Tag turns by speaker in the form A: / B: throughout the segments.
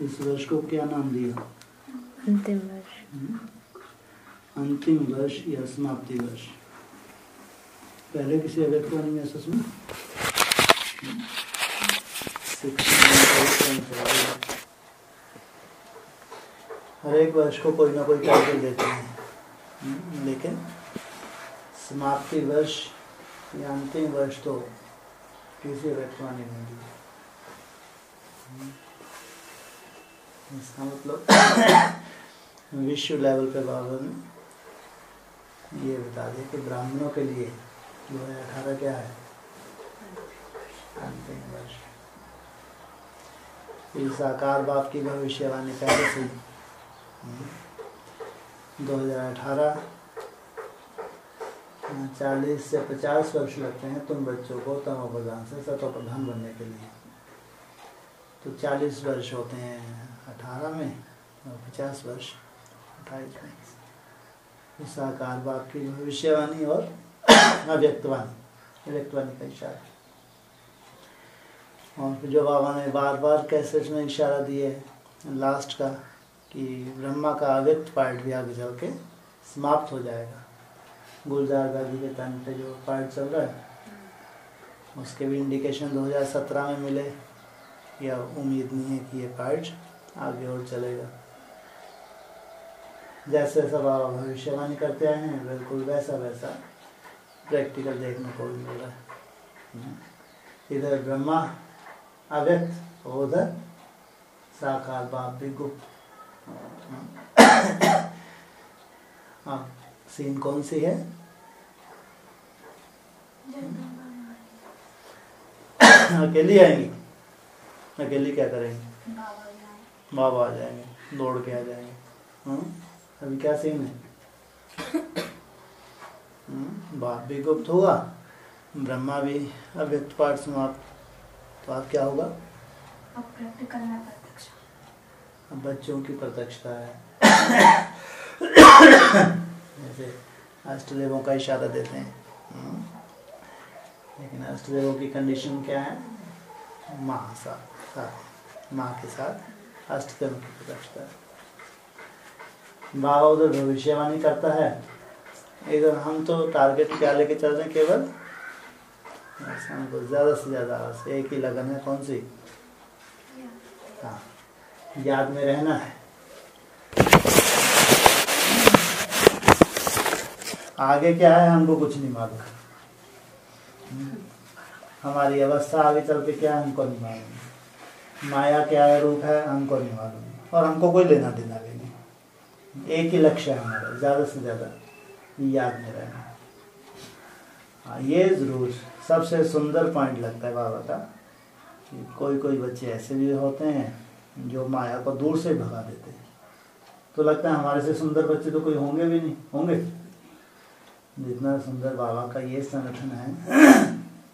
A: इस वर्ष को क्या नाम दिया?
B: अंतिम वर्ष।
A: अंतिम वर्ष या समाप्ति वर्ष। पहले किसी अव्यक्तवाणी में ऐसा सुना? हर एक वर्ष को कोई ना कोई टाइटल देते हैं, लेकिन समाप्ति वर्ष या अंतिम वर्ष तो किसी अव्यक्तवाणी में दी। इसका मतलब विश्व लेवल पे बाबा ने ये बता दिया कि ब्राह्मणों के लिए 2018 क्या है? अंतिम वर्ष। इस साकार बाप की भविष्यवाणी पहले से 2018 40 से 50 वर्ष लगते हैं तुम बच्चों को तमोप्रधान से सतोप्रधान बनने के लिए। तो 40 वर्ष होते हैं 18 में और 50 वर्ष 28 में। इस साकार बाप की भविष्यवाणी और अव्यक्तवाणी का इशारा। और फिर जो बाबा ने बार बार कैसेट में इशारा दिए लास्ट का कि ब्रह्मा का अव्यक्त पार्ट भी आगे चल के समाप्त हो जाएगा। गुलजार दादी के तन पे जो पार्ट चल रहा है उसके भी इंडिकेशन 2017 में मिले, या उम्मीद नहीं है कि ये पार्ट आगे और चलेगा। जैसे सब बाबा भविष्यवाणी करते आए हैं बिल्कुल वैसा वैसा प्रैक्टिकल देखने को मिल रहा है। इधर ब्रह्मा अव्यक्त, उधर साकार बाप भी गुप्त। हाँ, सीन कौन सी है? अकेली आएंगी? अकेली क्या करेंगे? बाबा आ जाएंगे, दौड़ के आ जाएंगे। अभी क्या सीन है? बाप भी गुप्त हुआ, ब्रह्मा भी अव्यक्त पाठ समाप्त। तो आप क्या होगा?
C: अब प्रैक्टिकल में प्रत्यक्ष।
A: अब बच्चों की प्रत्यक्षता है। जैसे अष्टदेवों का इशारा देते हैं, लेकिन अष्टदेवों की कंडीशन क्या है? माँ साथ, माँ के साथ अष्टदेवों की प्रत्यक्षता है। बाबा उधर भविष्यवाणी करता है, इधर हम तो टारगेट क्या लेके चल रहे हैं? केवल हमको ज़्यादा से ज़्यादा एक ही लगन है। कौन सी? हाँ, याद में रहना है। आगे क्या है हमको कुछ नहीं मालूम। हमारी अवस्था आगे चल के क्या है हमको नहीं मालूम। माया क्या है, रूप है, हमको नहीं मालूम। और हमको कोई लेना देना भी नहीं। एक ही लक्ष्य है हमारा, ज़्यादा से ज़्यादा याद में रहना। हाँ, ये ज़रूर सबसे सुंदर पॉइंट लगता है बाबा का कि कोई कोई बच्चे ऐसे भी होते हैं जो माया को दूर से भगा देते हैं। तो लगता है हमारे से सुंदर बच्चे तो कोई होंगे भी नहीं। होंगे? जितना सुंदर बाबा का ये संगठन है,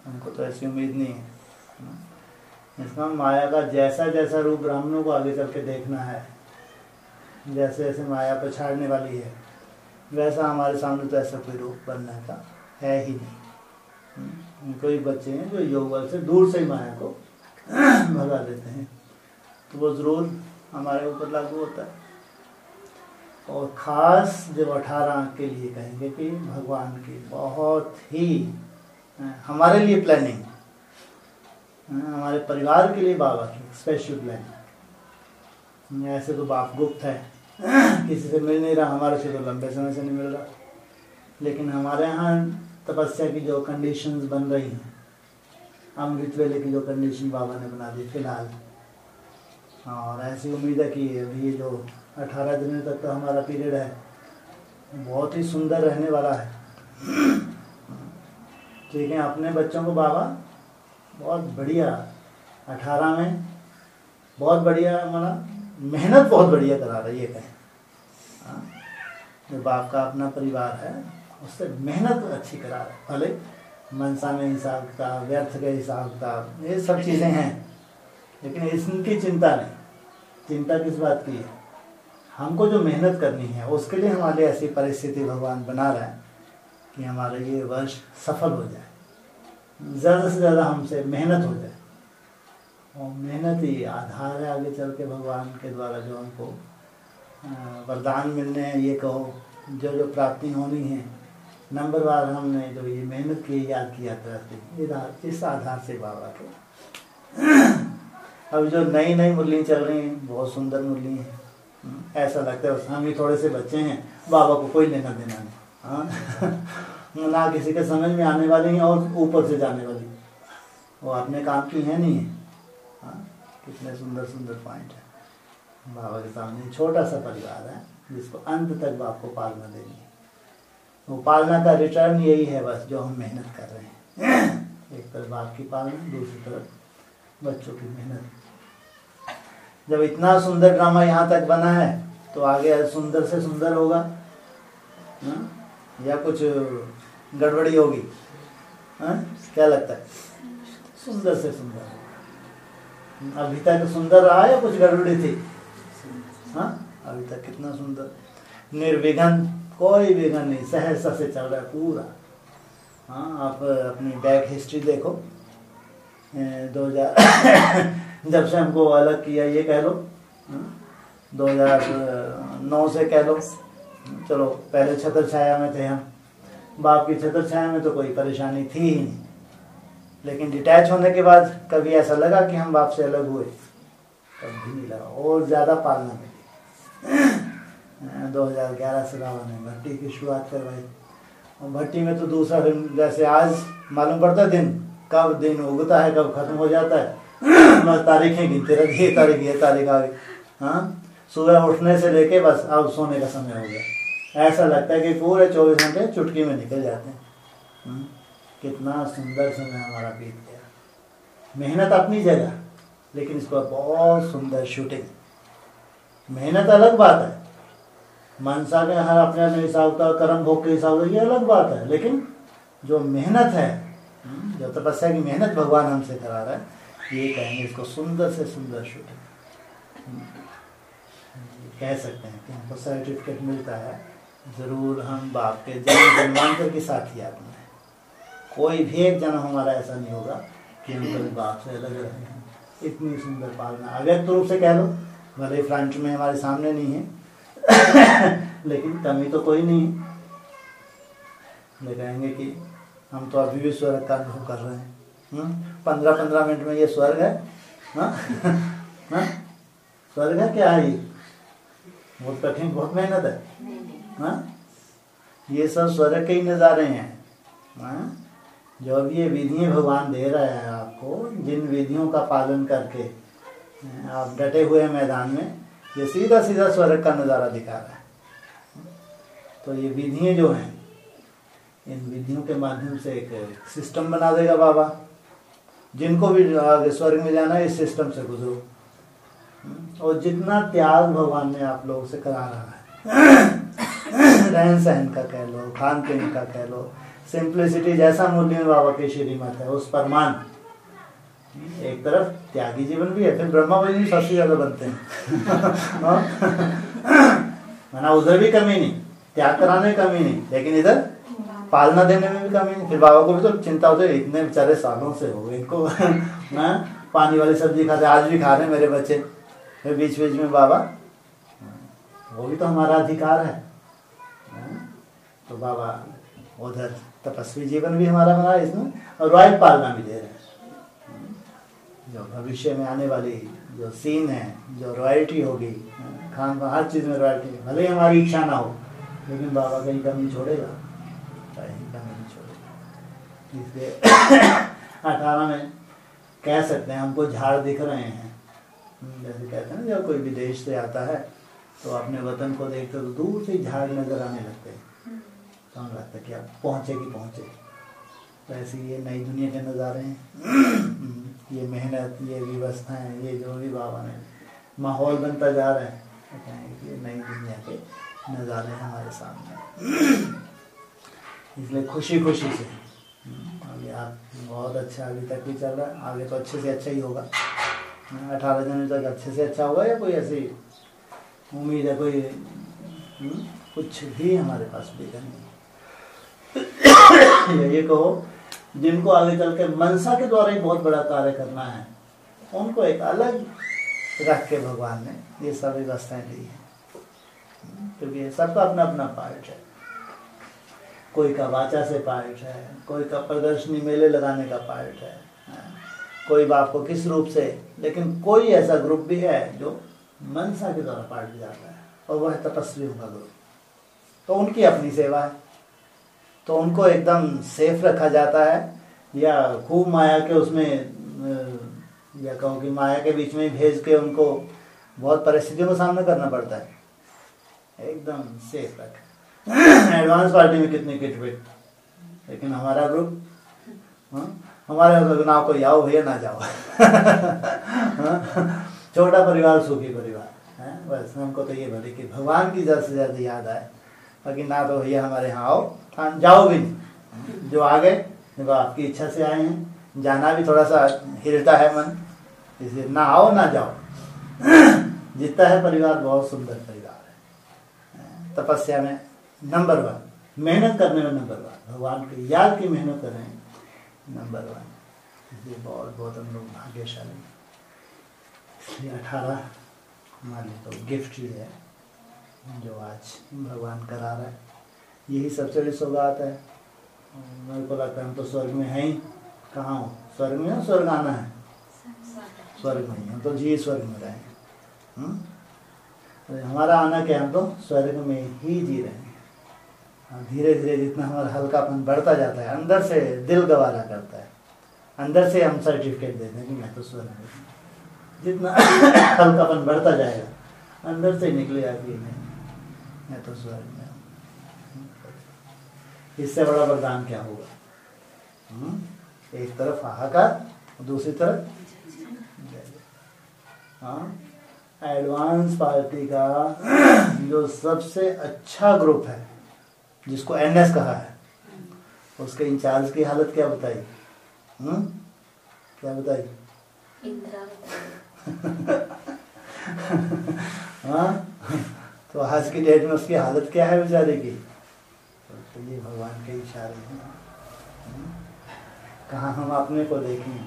A: हमको तो ऐसी उम्मीद नहीं है। इसका माया का जैसा जैसा रूप ब्राह्मणों को आगे चल के देखना है, जैसे जैसे माया पछाड़ने वाली है, वैसा हमारे सामने तो ऐसा कोई रूप बनने का है ही नहीं। कोई बच्चे हैं जो योग बल से दूर से ही माया को भगा देते हैं, तो वो ज़रूर हमारे ऊपर लागू होता है। और ख़ास जब 18 अंक के लिए कहेंगे कि भगवान की बहुत ही हमारे लिए प्लानिंग, हमारे परिवार के लिए बाबा की स्पेशल प्लानिंग। ऐसे तो बाप गुप्त है, किसी से मिल नहीं रहा, हमारे से तो लंबे समय से नहीं मिल रहा। लेकिन हमारे यहाँ तपस्या की जो कंडीशंस बन रही हैं, अमृत वेले की जो कंडीशन बाबा ने बना दी फिलहाल, और ऐसी उम्मीद है कि अभी जो 18 दिनों तक का हमारा पीरियड है बहुत ही सुंदर रहने वाला है। ठीक है, अपने बच्चों को बाबा बहुत बढ़िया 18 में बहुत बढ़िया हमारा मेहनत बहुत बढ़िया करा रहा है। ये कहें जो बाप का अपना परिवार है उससे मेहनत अच्छी करा रहा है। भले मनसा में हिसाब किताब, व्यर्थ के हिसाब किताब, ये सब चीज़ें हैं, लेकिन इनकी चिंता नहीं। चिंता किस बात की है? हमको जो मेहनत करनी है उसके लिए हमारे ऐसी परिस्थिति भगवान बना रहा है कि हमारा ये वर्ष सफल हो जाए, ज़्यादा से ज़्यादा हमसे मेहनत हो जाए। और मेहनत ही आधार है आगे चल के भगवान के द्वारा जो हमको वरदान मिलने हैं, ये कहो जो जो प्राप्ति होनी है। नंबर बार हमने जो ये मेहनत की याद की यात्रा थी, इस आधार से बाबा के अब जो नई नई मुरली चल रही हैं बहुत सुंदर मुरली हैं। ऐसा लगता है हम ही थोड़े से बच्चे हैं, बाबा को कोई लेना देना नहीं। हाँ ना किसी के समझ में आने वाली हैं और ऊपर से जाने वाली, वो अपने काम की है नहीं है। हाँ कितने सुंदर सुंदर पॉइंट है बाबा के सामने। छोटा सा परिवार है जिसको अंत तक बाप को पालना देनी है। वो पालना का रिटर्न यही है बस जो हम मेहनत कर रहे हैं। एक तरफ बाप की पालना, दूसरी तरफ बच्चों की मेहनत। जब इतना सुंदर ड्रामा यहाँ तक बना है तो आगे सुंदर से सुंदर होगा या कुछ गड़बड़ी होगी? क्या लगता है? सुंदर से सुंदर। अभी तक सुंदर रहा या कुछ गड़बड़ी थी? हाँ अभी तक कितना सुंदर, निर्विघ्न, कोई विघ्न नहीं, सहजता से चल रहा है पूरा। हाँ आप अपनी बैक हिस्ट्री देखो, 2000 जब से हमको अलग किया ये कह लो, 2009 से कह लो, चलो पहले छत्र छाया में थे हम, बाप की छत्र छाया में तो कोई परेशानी थी ही नहीं। लेकिन डिटैच होने के बाद कभी ऐसा लगा कि हम बाप से अलग हुए? कभी नहीं लगा। और ज़्यादा पालना मिली। 2011 से बाबा ने भट्टी की शुरुआत करवाई और भट्टी में तो दूसरा दिन, जैसे आज मालूम पड़ता है दिन कब दिन उगता है कब खत्म हो जाता है। बस तारीखें गिनते रहती, ये तारीख आ गई। हाँ सुबह उठने से लेके बस अब सोने का समय हो गया। ऐसा लगता है कि पूरे 24 घंटे चुटकी में निकल जाते हैं। कितना सुंदर समय हमारा बीत गया। मेहनत अपनी जगह, लेकिन इसको बहुत सुंदर शूटिंग। मेहनत अलग बात है, मनसा के हर अपने अपने हिसाब का कर्म भोग के हिसाब से ये अलग बात है। लेकिन जो मेहनत है, जो तपस्या की मेहनत भगवान हमसे करा रहा है, ये कहेंगे इसको सुंदर से सुंदर शूटिंग। कह सकते हैं कि हमको सर्टिफिकेट मिलता है, जरूर हम बाप के जन्म जन्मांतर के साथ ही आते हैं। कोई भी एक जन्म हमारा ऐसा नहीं होगा कि हम कभी बाप से अलग रहे हैं। इतनी सुंदर पालना, अव्यक्त रूप से कह लो, भले फ्रंट में हमारे सामने नहीं है लेकिन कमी तो कोई नहीं है। ले कहेंगे कि हम तो अभी भी स्वर्ग का अनुभव कर रहे हैं। 15-15 मिनट में ये स्वर्ग है? स्वर्ग है क्या है? ये बहुत कठिन, बहुत मेहनत है। ये सब स्वर्ग के ही नज़ारे हैं। जो अभी ये विधियाँ भगवान दे रहा है आपको, जिन विधियों का पालन करके आप डटे हुए मैदान में, ये सीधा सीधा स्वर्ग का नज़ारा दिखा रहा है। तो ये विधियाँ जो हैं, इन विधियों के माध्यम से एक सिस्टम बना देगा बाबा। जिनको भी आगे स्वर्ग में जाना है इस सिस्टम से गुजरो। और जितना त्याग भगवान ने आप लोगों से करा रहा है, रहन सहन का कह लो, खान पीन का कह लो, सिंप्लिसिटी जैसा मूल्य में बाबा की श्रीमत है उस पर मान। एक तरफ त्यागी जीवन भी है, फिर ब्रह्मा भी सबसे ज्यादा बनते हैं। माना उधर भी कमी नहीं, त्याग कराने कमी नहीं, लेकिन इधर पालना देने में भी कमी नहीं। फिर बाबा को भी तो चिंता होती है, इतने बेचारे सालों से हो गए इनको पानी वाली सब्जी खाते, आज भी खा रहे हैं मेरे बच्चे। फिर बीच बीच में बाबा, वो भी तो हमारा अधिकार है। तो बाबा उधर तपस्वी जीवन भी हमारा बना है इसमें, और रॉयल पालना भी दे रहे हैं। जो भविष्य में आने वाली जो सीन है, जो रॉयल्टी होगी, खान पान हर चीज़ में रॉयल्टी, भले ही हमारी इच्छा ना हो, लेकिन बाबा कहीं कमी छोड़ेगा, कहीं कमी नहीं छोड़ेगा। इसलिए 18 में कह सकते हैं हमको झाड़ दिख रहे हैं। जैसे कहते हैं ना, जब कोई विदेश से आता है तो अपने वतन को देखते तो दूर से झाड़ नजर आने लगते हैं, तो हमें लगता है कि अब पहुँचे कि पहुँचे। तो ऐसे ये नई दुनिया के नज़ारे हैं। ये मेहनत, ये व्यवस्थाएं, ये जो भी बाबा ने माहौल बनता जा रहा है, ये नई दुनिया के नज़ारे हैं हमारे सामने। इसलिए खुशी खुशी से आगे आप बहुत अच्छा अभी तक भी चल रहा है, आगे तो अच्छे से अच्छा ही होगा। 18 जनवरी तक अच्छे से अच्छा होगा, या कोई ऐसी उम्मीद है कोई? कुछ भी हमारे पास विघ्न नहीं। ये कहो जिनको आगे चल के मनसा के द्वारा ही बहुत बड़ा कार्य करना है, उनको एक अलग रख के भगवान ने ये सब व्यवस्थाएं दी है, क्योंकि सबका अपना अपना पार्ट है। कोई का वाचा से पार्ट है, कोई का प्रदर्शनी मेले लगाने का पार्ट है, कोई बाप को किस रूप से, लेकिन कोई ऐसा ग्रुप भी है जो मनसा के द्वारा पार्ट भी जाता है, और वह है तपस्वियों का ग्रुप। तो उनकी अपनी सेवा है, तो उनको एकदम सेफ रखा जाता है, या खूब माया के उसमें, या कहूँ कि माया के बीच में भेज के उनको बहुत परिस्थितियों का सामना करना पड़ता है, एकदम सेफ रख। एडवांस पार्टी में कितनी किटपिट, लेकिन हमारा ग्रुप, हमारे ना कोई आओ भैया ना जाओ। छोटा परिवार सुखी परिवार है, बस हमको तो ये भले कि भगवान की ज़्यादा से ज़्यादा याद आए, बाकी ना तो भैया हमारे यहाँ आओ, हम जाओ भी नहीं, जो आ गए देखो आपकी इच्छा से आए हैं, जाना भी थोड़ा सा हिलता है मन, इसलिए ना आओ ना जाओ। जितना है परिवार बहुत सुंदर परिवार है, तपस्या में नंबर 1, मेहनत करने में नंबर 1, भगवान की याद की मेहनत कर रहे हैं नंबर 1, इसलिए बहुत बहुत हम लोग भाग्यशाली। इसलिए 18 हमारे लिए तो गिफ्ट ही है जो आज भगवान करा रहा है, यही सबसे बड़ी सौगात है। मेरे को लगता है हम तो स्वर्ग में हैं ही, कहाँ हो, स्वर्ग में हो, स्वर्ग आना है, स्वर्ग में ही, हम तो जी स्वर्ग में रहे हैं। हमारा आना क्या, हम तो स्वर्ग में ही जी रहे हैं। धीरे धीरे जितना हमारा हल्कापन बढ़ता जाता है, अंदर से दिल गवारा करता है, अंदर से हम सर्टिफिकेट देते हैं कि मैं तो स्वर्ग में हूँ। जितना हल्कापन बढ़ता जाएगा अंदर से निकलेगा कि मैं तो स्वर्ग में हूँ। इससे बड़ा वरदान क्या होगा? एक तरफ हाहाकार, दूसरी तरफ एडवांस पार्टी का जो सबसे अच्छा ग्रुप है, जिसको एनएस कहा है, उसके इंचार्ज की हालत क्या बताई? क्या बताई? हाँ, तो आज की डेट में उसकी हालत क्या है बेचारे की? तो ये भगवान के इशारे हैं। कहाँ हम अपने को देखें,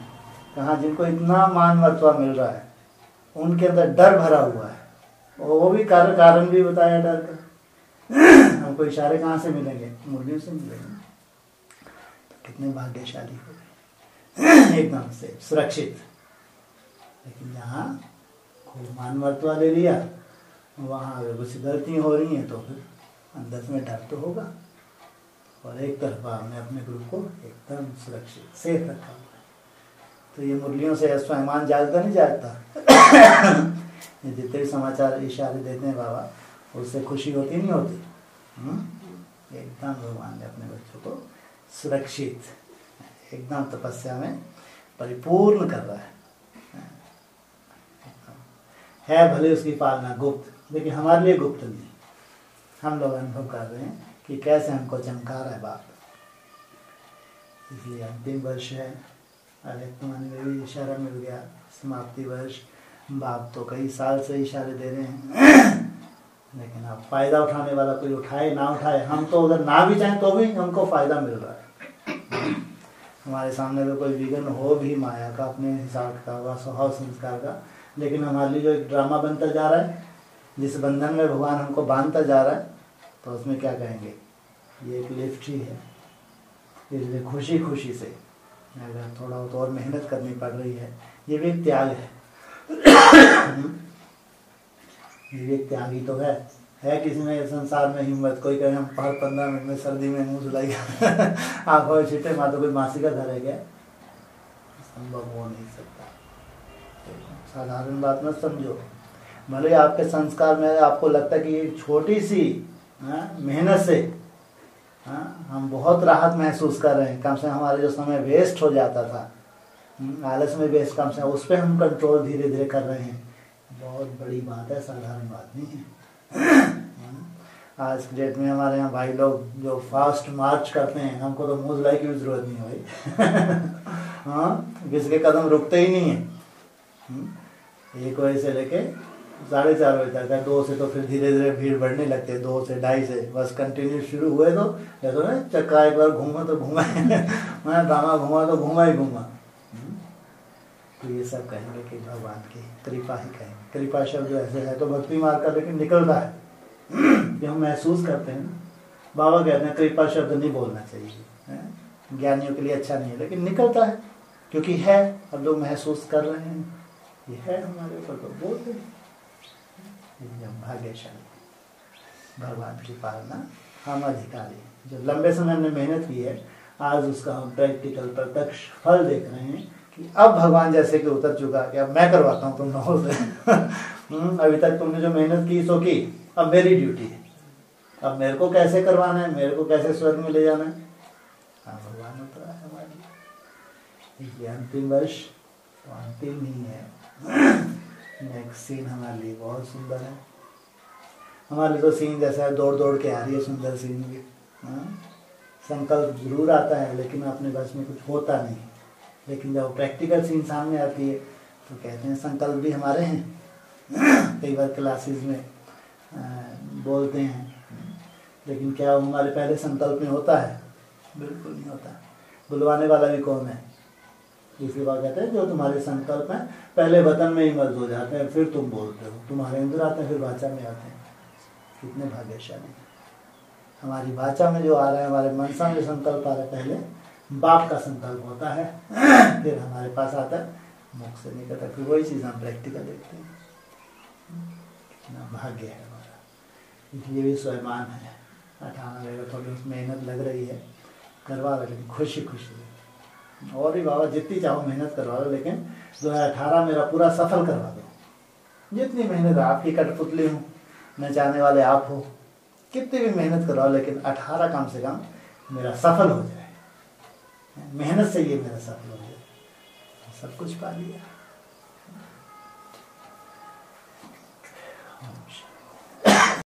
A: कहाँ जिनको इतना मान मर्तबा मिल रहा है उनके अंदर डर भरा हुआ है, वो भी कारण भी बताया डर का। हमको इशारे कहाँ से मिलेंगे? मुर्गियों से मिलेंगे। तो कितने भाग्यशाली हो गए, एकदम से सुरक्षित। लेकिन जहाँ खूब मान मर्तबा ले लिया, वहाँ अगर कुछ गलती हो रही हैं तो फिर अंदर में डर तो होगा। और एक तरफा हमने अपने ग्रुप को एकदम सुरक्षित सेफ रखा हुआ है। तो ये मुरलियों से स्वाभिमान जागता नहीं जागता? ये जितने भी समाचार इशारे देते हैं बाबा, उससे खुशी होती नहीं होती? एकदम भगवान ने अपने बच्चों को सुरक्षित एकदम तपस्या में परिपूर्ण कर रहा है भले उसकी पालना गुप्त, लेकिन हमारे लिए गुप्त नहीं। हम लोग अनुभव कर रहे हैं कि कैसे हमको चमका रहा है बाप। इसलिए अंतिम वर्ष है, अव्यक्तमान में भी इशारा मिल गया, समाप्ति वर्ष। बाप तो कई साल से इशारे दे रहे हैं, लेकिन अब फायदा उठाने वाला कोई उठाए ना उठाए, हम तो उधर ना भी चाहें तो भी हमको फायदा मिल रहा है। हमारे सामने तो कोई विघ्न हो भी माया का, अपने हिसाब का होगा, स्वभाव संस्कार का, लेकिन हमारे लिए जो एक ड्रामा बनता जा रहा है, जिस बंधन में भगवान हमको बांधता जा रहा है, तो उसमें क्या कहेंगे? ये एक लिफ्ट ही है। इसलिए खुशी खुशी से अगर थोड़ा तो और मेहनत करनी पड़ रही है, ये भी एक त्याग है। ये भी एक त्याग ही तो है किसी में संसार में हिम्मत? कोई कहे हम 15 मिनट में सर्दी में मुँह धुलाई आंखों में छिटे माँ, तो कोई मासी का घर है क्या? संभव हो नहीं सकता। साधारण बात मत समझो। भले आपके संस्कार में आपको लगता है कि ये छोटी सी मेहनत से हम बहुत राहत महसूस कर रहे हैं, कम से हमारा जो समय वेस्ट हो जाता था, आलस में वेस्ट, कम से उस पर हम कंट्रोल धीरे धीरे कर रहे हैं। बहुत बड़ी बात है, साधारण बात नहीं है। आज की डेट में हमारे यहाँ भाई लोग जो फास्ट मार्च करते हैं, हमको तो मुँह धुलाई की भी जरूरत नहीं भाई। हाँ, किसी के कदम रुकते ही नहीं है। 1 बजे से लेके 4:30 बजे तक है, 2 से तो फिर धीरे धीरे भीड़ बढ़ने लगती है, 2 से 2:30 से बस कंटिन्यू शुरू हुए तो देखो ना, चक्का एक बार घूमा तो घूमा, मैं ड्रामा घूमा तो घूमा ही घूमा। तो ये सब कहेंगे कि भगवान की कृपा ही कहेंगे। कृपा शब्द ऐसे है तो भक्ति मार्ग का लेकिन निकलता है कि हम महसूस करते हैं। बाबा कहते हैं कृपा शब्द नहीं बोलना चाहिए, ज्ञानियों के लिए अच्छा नहीं है, लेकिन निकलता है क्योंकि है, अब लोग महसूस कर रहे हैं, ये है हमारे ऊपर तो बोलते हैं। हम भाग्यशाली, भगवान की पालना हम अधिकारी। जो लंबे समय हमने मेहनत की है, आज उसका हम प्रैक्टिकल प्रत्यक्ष फल देख रहे हैं कि अब भगवान जैसे कि उतर चुका कि अब मैं करवाता हूँ तुम लोगों से। अभी तक तुमने जो मेहनत की सो की, अब मेरी ड्यूटी है, अब मेरे को कैसे करवाना है, मेरे को कैसे स्वर्ग में ले जाना है, हाँ भगवान उतरा है हमारे। ये अंतिम वर्ष तो अंतिम नहीं है। नेक्स्ट सीन हमारे लिए बहुत सुंदर है। हमारे लिए तो सीन जैसा है, दौड़ दौड़ के आ रही है सुंदर सीन भी। संकल्प जरूर आता है लेकिन अपने बस में कुछ होता नहीं। लेकिन जब प्रैक्टिकल सीन सामने आती है तो कहते हैं संकल्प भी हमारे हैं। कई बार क्लासेस में बोलते हैं, लेकिन क्या वो हमारे पहले संकल्प में होता है? बिल्कुल नहीं होता। बुलवाने वाला भी कौन है? इसलिए बात कहते हैं जो तुम्हारे संकल्प में पहले वतन में ही मर्ज हो जाते हैं, फिर तुम बोलते हो, तुम्हारे अंदर आते हैं, फिर वाचा में आते हैं। कितने भाग्यशाली। हमारी वाचा में जो आ रहा है, हमारे मनसा में संकल्प आ रहा है, पहले बाप का संकल्प होता है, फिर हमारे पास आता है, मुख से निकलता है, फिर वही चीज़ हम प्रैक्टिकल देखते हैं। कितना भाग्य है हमारा। इसलिए भी स्वयमान है। 18 रहेगा, थोड़ी मेहनत लग रही है, करवा रहे, लेकिन खुशी खुशी। और भी बाबा जितनी चाहो मेहनत करवा लो, लेकिन 2018 मेरा पूरा सफल करवा दो। जितनी मेहनत, आपकी कठपुतली हूँ, न चाहने वाले आप हो, कितनी भी मेहनत करवाओ, लेकिन 18 कम से कम मेरा सफल हो जाए। मेहनत से ये मेरा सफल हो जाए, सब कुछ पा लिया।